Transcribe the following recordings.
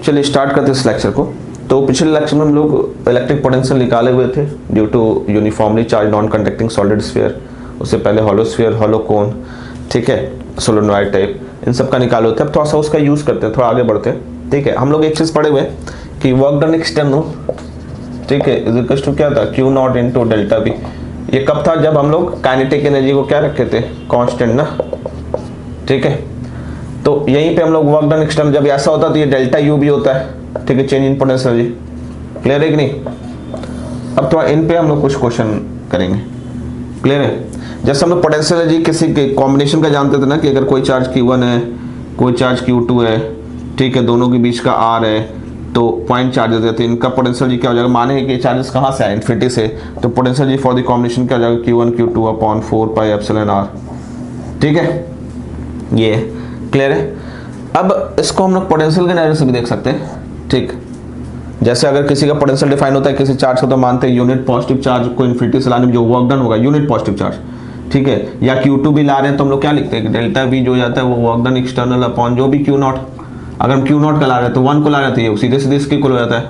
चलिए स्टार्ट करते हैं इस लेक्चर को। तो पिछले लेक्चर में हम लोग इलेक्ट्रिक पोटेंशियल निकाले हुए थे due to uniformly charge non conducting solid sphere, उससे पहले हॉलो स्फीयर, हॉलो कोन, ठीक है, सोलेनॉइड टाइप, इन सब का निकाले होते हैं। अब थोड़ा सा उसका यूज़ करते हैं, थोड़ा आगे बढ़ते हैं। ठीक है, हम लोग एक चीज़ पढ़े हुए कि वर्क डन एक्सटर्नल, ठीक है, इज इक्वल टू क्या था, Q naught into delta B. ये कब था, जब हम लोग काइनेटिक एनर्जी को क्या रखे थे, कांस्टेंट ना, ठीक है। तो यहीं पे हम लोग वर्क डन एक्सटर्नल जब ऐसा होता है तो ये डेल्टा यू भी होता है, ठीक है, change in potential energy. Clear है कि नहीं? अब थोड़ा इन पे हम लोग कुछ क्वेश्चन करेंगे। क्लियर है? जैसे हम लोग पोटेंशियल एनर्जी किसी के कॉम्बिनेशन का जानते थे ना, कि अगर कोई चार्ज Q1 है, कोई चार्ज Q2 है, ठीक है, दोनों के बीच का R है, तो पॉइंट चार्जेस रहते हैं, इनका पोटेंशियल एनर्जी क्या हो जाएगा, माने कि चार्जेस कहाँ से आए, इन्फिनिटी से, तो potential energy for the combination क्या हो जाएगा, Q1 Q2 upon 4 pi epsilon R। ठीक है, ये क्लियर है। अब इसको हम लोग पोटेंशियल के नजर से भी देख सकते हैं। ठीक, जैसे अगर किसी का पोटेंशियल डिफाइन होता है किसी चार्ज को, तो मानते हैं यूनिट पॉजिटिव चार्ज को इन्फिनिटी से लाने में जो वर्क डन होगा, यूनिट पॉजिटिव चार्ज, ठीक है, या Q2 भी ला रहे हैं तो हम लोग क्या लिखते हैं, डेल्टा V जो जाता है वो वर्क डन एक्सटर्नल अपॉन जो भी Q नॉट। अगर हम Q नॉट का ला रहे हैं तो 1 को ला रहे थे, ये सीधे सीधे इसके इक्वल हो जाता है।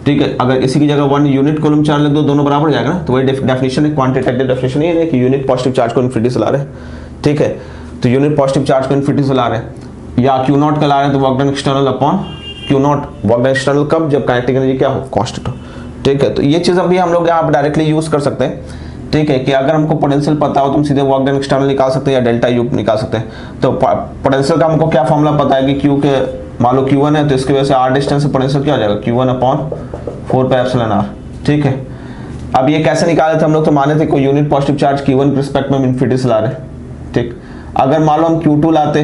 ठीक है, अगर इसी की जगह 1 यूनिट कोलम चार्ज लग दो, दोनों बराबर हो जाएगा ना। तो वही डेफिनेशन है, क्वांटिटेटिव डेफिनेशन ये है कि यूनिट पॉजिटिव चार्ज को इन्फिनिटी से ला रहे हैं। ठीक है, तो यूनिट पॉजिटिव चार्ज को इन्फिनिटी से ला रहे हैं, या Q नॉट का ला रहे हैं तो work done external upon Q not. Work done external कब, जब काइनेटिक एनर्जी क्या हो, कांस्टेंट हो। ठीक है, तो ये चीज़ अभी हम लोग यहाँ पर डायरेक्टली यूज कर सकते हैं। ठीक है, कि अगर हमको पोटेंशियल पता हो तो हम सीधे वर्क डन एक्सटर्नल निकाल सकते हैं या डेल्टा यू निकाल सकते हैं। तो पोटेंशियल का हमको क्या फॉर्मूला पता है कि Q के मान लो Q1 है तो इसकी वजह से R डिस्टेंस से पोटेंशियल क्या हो जाएगा, Q1 upon 4 pi epsilon R। ठीक है, अब ये कैसे निकाले थे हम लोग, तो माने थे कोई यूनिट पॉजिटिव चार्ज Q1 के रिस्पेक्ट में हम इन्फिनिटी से ला रहे हैं। ठीक, अगर मान लो हम Q2 लाते,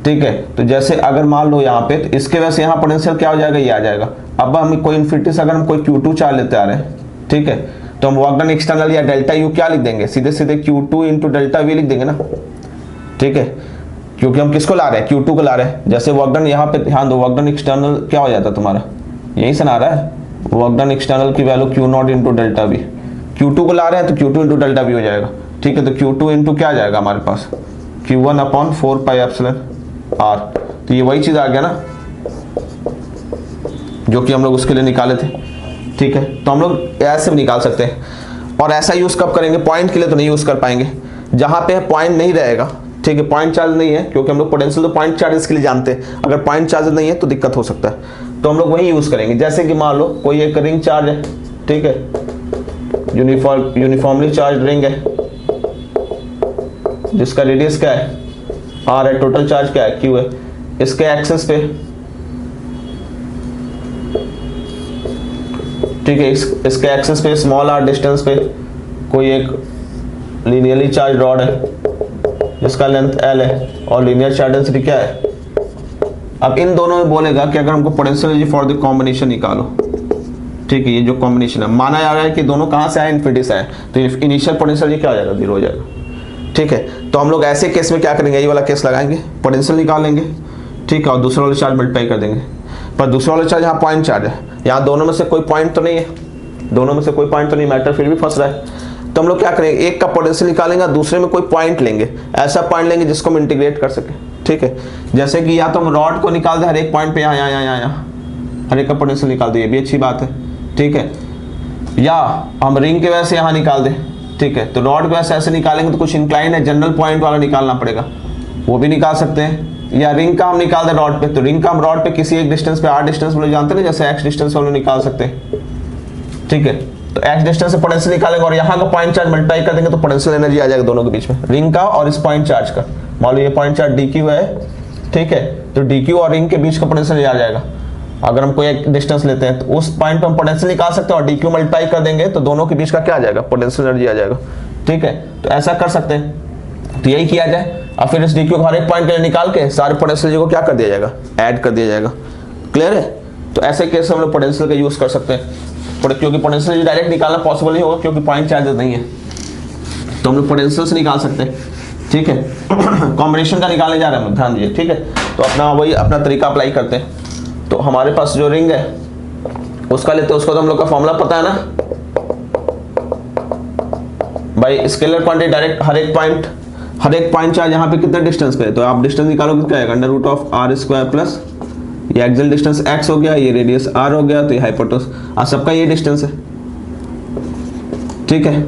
ठीक है, तो जैसे अगर मान लो यहाँ पे, तो इसके वजह से यहाँ पोटेंशियल क्या हो जाएगा, ये आ जाएगा। अब हम कोई इन्फिनिटी से अगर हम कोई Q2 चार्ज लेते आ रहे हैं, ठीक है, तो हम वर्क डन एक्सटर्नल या डेल्टा यू क्या लिख देंगे, सीधे सीधे Q2 इंटू डेल्टा वी लिख देंगे ना। ठीक है, क्योंकि हम किसको ला रहे हैं, Q2 को ला रहे हैं। जैसे वर्क डन यहाँ पे ध्यान दो, वर्क डन एक्सटर्नल क्या हो जाता है तुम्हारा, यही से आ रहा है, वर्क डन एक्सटर्नल की value Q not into delta we. Q2 को ला रहे हैं तो Q2 इंटू डेल्टा वी हो जाएगा। ठीक है, तो Q2 इंटू क्या आ जाएगा हमारे पास, Q1 upon 4 pi epsilon R। तो ये वही चीज आ गया ना जो कि हम लोग उसके लिए निकाले थे। ठीक है, तो हम लोग ऐसे भी निकाल सकते हैं। और ऐसा यूज कब करेंगे, पॉइंट के लिए तो नहीं यूज कर पाएंगे, जहां पे पॉइंट नहीं रहेगा। ठीक है, पॉइंट चार्ज नहीं है, क्योंकि हम लोग पोटेंशियल तो पॉइंट चार्जेस के लिए जानते हैं, अगर पॉइंट चार्ज नहीं है तो दिक्कत हो सकता है। तो हम लोग वही यूज करेंगे। जैसे कि मान लो कोई एक रिंग चार्ज है, ठीक है, यूनिफॉर्मली चार्ज रिंग है जिसका रेडियस क्या है, R है, टोटल चार्ज क्या है, Q है। इसके एक्सेस पे, ठीक है, इसके एक्सेस पे स्मॉल r डिस्टेंस पे कोई एक लीनियरली चार्ज रॉड है जिसका लेंथ L है और लीनियर चार्ज डेंसिटी क्या है। अब इन दोनों में बोलेगा कि अगर हमको potential energy for the combination निकालो। ठीक है, ये जो कॉम्बिनेशन है, माना जा रहा है कि दोनों कहाँ से आए, इन्फिनिटी से आए, तो इनिशियल पोटेंशियल एनर्जी क्या हो जाएगा, 0 हो जाएगा। ठीक है, तो हम लोग ऐसे केस में क्या करेंगे, ये वाला केस लगाएंगे, पोटेंशियल निकालेंगे, ठीक है, और दूसरा वाला चार्ज मल्टीप्लाई कर देंगे। पर दूसरा वाला चार्ज यहाँ पॉइंट चार्ज है, यहाँ दोनों में से कोई पॉइंट तो नहीं है, दोनों में से कोई पॉइंट तो नहीं, मैटर फिर भी फंस रहा है। तो हम लोग क्या करेंगे, एक का पोटेंशियल निकालेंगे, दूसरे में कोई पॉइंट लेंगे, ऐसा पॉइंट लेंगे जिसको हम इंटीग्रेट कर सके। ठीक है, जैसे कि या तो हम रॉड को निकाल दें हर एक पॉइंट पे, यहाँ हर एक का पोटेंशियल निकाल दे, ये भी अच्छी बात है। ठीक है, या हम रिंग के वजह से यहाँ निकाल दें। ठीक है, तो रॉड के वजह से ऐसे निकालेंगे तो कुछ इंक्लाइन है, जनरल पॉइंट वाला निकालना पड़ेगा, वो भी निकाल सकते हैं। या रिंग का हम निकाल दें रॉड पे, तो रिंग का हम रॉड पे किसी एक डिस्टेंस पे, R डिस्टेंस वाले जानते हैं, जैसे X डिस्टेंस वाले निकाल सकते हैं। ठीक है, तो X डिस्टेंस से पोटेंशियल निकालेंगे और यहाँ का पॉइंट चार्ज मल्टीप्लाई कर देंगे तो पोटेंशियल एनर्जी आ जाएगा दोनों के बीच में, रिंग का और इस पॉइंट चार्ज का। मान लो ये पॉइंट चार्ज DQ है, ठीक है, तो DQ और रिंग के बीच का पोटेंशियल आ जाएगा। अगर हम कोई एक डिस्टेंस लेते हैं तो उस पॉइंट पे हम पोटेंशियल निकाल सकते हैं और DQ मल्टीप्लाई कर देंगे तो दोनों के बीच का क्या आ जाएगा, पोटेंशियल एनर्जी आ जाएगा। ठीक है, तो ऐसा कर सकते हैं, तो यही किया जाए। और फिर इस DQ को हर एक पॉइंट के लिए निकाल के सारे पोटेंशियल को क्या कर दिया जाएगा, ऐड कर दिया जाएगा। क्लियर है? तो ऐसे केस हम लोग पोटेंशियल का यूज कर सकते हैं, क्योंकि पोटेंशियल डायरेक्ट निकालना पॉसिबल नहीं होगा क्योंकि पॉइंट चार्जेस नहीं है, तो हम लोग पोटेंशियल से निकाल सकते हैं। ठीक है, कॉम्बिनेशन का निकालने जा रहे हैं हम, ध्यान दीजिए। ठीक है, तो अपना तरीका अप्लाई करते हैं। तो हमारे पास जो रिंग है उसका लेते हैं, उसको तो हम लोग का फॉर्मूला पता है ना भाई, स्केलर क्वांटिटी डायरेक्ट हर एक पॉइंट चार्ज यहाँ पे कितने डिस्टेंस पे है, तो आप डिस्टेंस निकालोगे क्या आएगा, under root of R² plus ये एक्सियल डिस्टेंस x हो गया, ये रेडियस r हो गया, तो ये हाइपोटेन्यूज सबका ये डिस्टेंस है। ठीक है,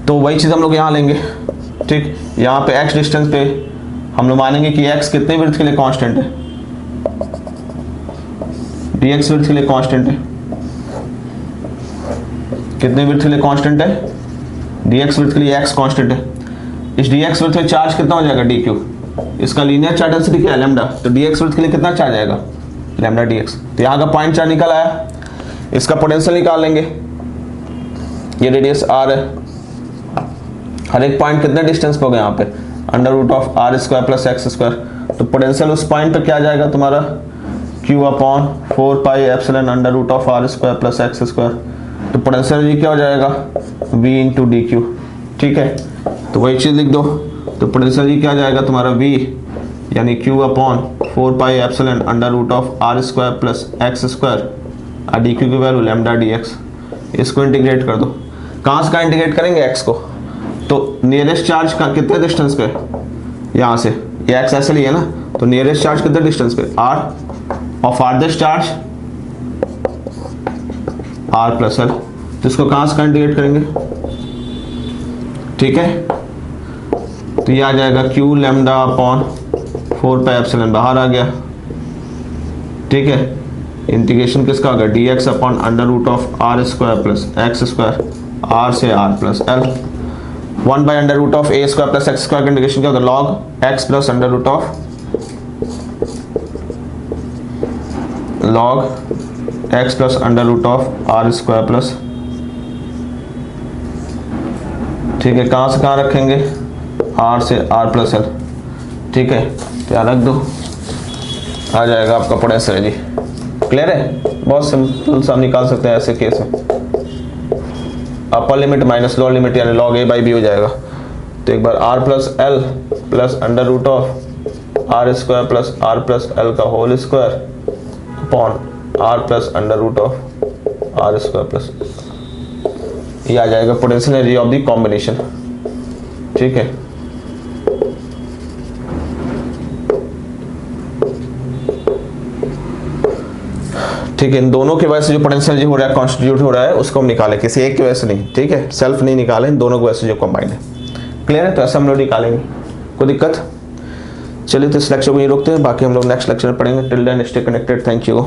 तो वही चीज़ हम लोग यहाँ लेंगे। ठीक, यहाँ पे x डिस्टेंस पे हम लोग मानेंगे कि x कितने विड्थ के लिए कांस्टेंट है, dx विड्थ के लिए कांस्टेंट है। कितने विड्थ के लिए कांस्टेंट है, dx विड्थ के लिए x कांस्टेंट है। इस dx विड्थ में चार्ज कितना हो जाएगा, dq। इसका लीनियर चार्ज डेंसिटी क्या है, लैम्डा, तो dx विड्थ के लिए कितना चार्ज आएगा, लैम्डा dx। तो यहाँ का पॉइंट चार्ज निकल आया, इसका पोटेंशियल निकाल लेंगे। ये रेडियस r है, हर एक पॉइंट कितने डिस्टेंस पे हो गया यहाँ पे, under root of r square plus x square. तो पोटेंशियल उस पॉइंट पे क्या आ जाएगा तुम्हारा, q upon 4 pi epsilon under root of r square plus x square. तो पोटेंशियल ये क्या हो जाएगा, v इंटू डी क्यू। ठीक है, तो वही चीज़ लिख दो। तो पोटेंशियल ये क्या आ जाएगा तुम्हारा v यानी q upon 4 pi epsilon under root of r square plus x square, और डी क्यू की वैल्यू लैम्डा dx। इसको इंटीग्रेट कर दो। कहाँ से कहाँ इंटीग्रेट करेंगे, x को, तो नियरेस्ट चार्ज का कितने डिस्टेंस पे, यहाँ से, ये x ऐसे लिया ना, तो नियरेस्ट चार्ज कितने डिस्टेंस पे, r, और farthest charge r plus l। तो इसको कहाँ से कहाँ इंटीग्रेट करेंगे, ठीक है, तो ये आ जाएगा q lambda upon 4 pi epsilon, बाहर आ गया। ठीक है, इंटीग्रेशन किसका होगा, dx upon under root of r square plus x square, r से r plus l, 1 by under root of a square plus x square का इंटीग्रेशन क्या होगा, log x plus under root of log x plus under root of r square plus. ठीक है, कहाँ से कहाँ रखेंगे, r से r प्लस l। ठीक है, तो यहाँ रख दो, आ जाएगा आपका पोटेंशियल जी। क्लियर है, बहुत सिंपल सा निकाल सकते हैं ऐसे केस में। Upper limit minus lower limit यानी log a बाई b हो जाएगा। तो एक बार r plus l plus under root of r square plus l का whole square upon r plus under root of r square plus, ये आ जाएगा potential energy of the combination. ठीक है, ठीक है, इन दोनों की वजह से जो पोटेंशियल एनर्जी हो रहा है, कॉन्स्टिट्यूट हो रहा है, उसको हम निकालें, किसी एक की वजह से नहीं। ठीक है, सेल्फ नहीं निकालें, इन दोनों की वजह से जो कंबाइन है। क्लियर है, तो ऐसा हम लोग निकालेंगे, कोई दिक्कत। चलिए, तो इस लेक्चर को नहीं रोकते हैं, बाकी हम लोग नेक्स्ट लेक्चर में पढ़ेंगे। Till then stay connected, thank you.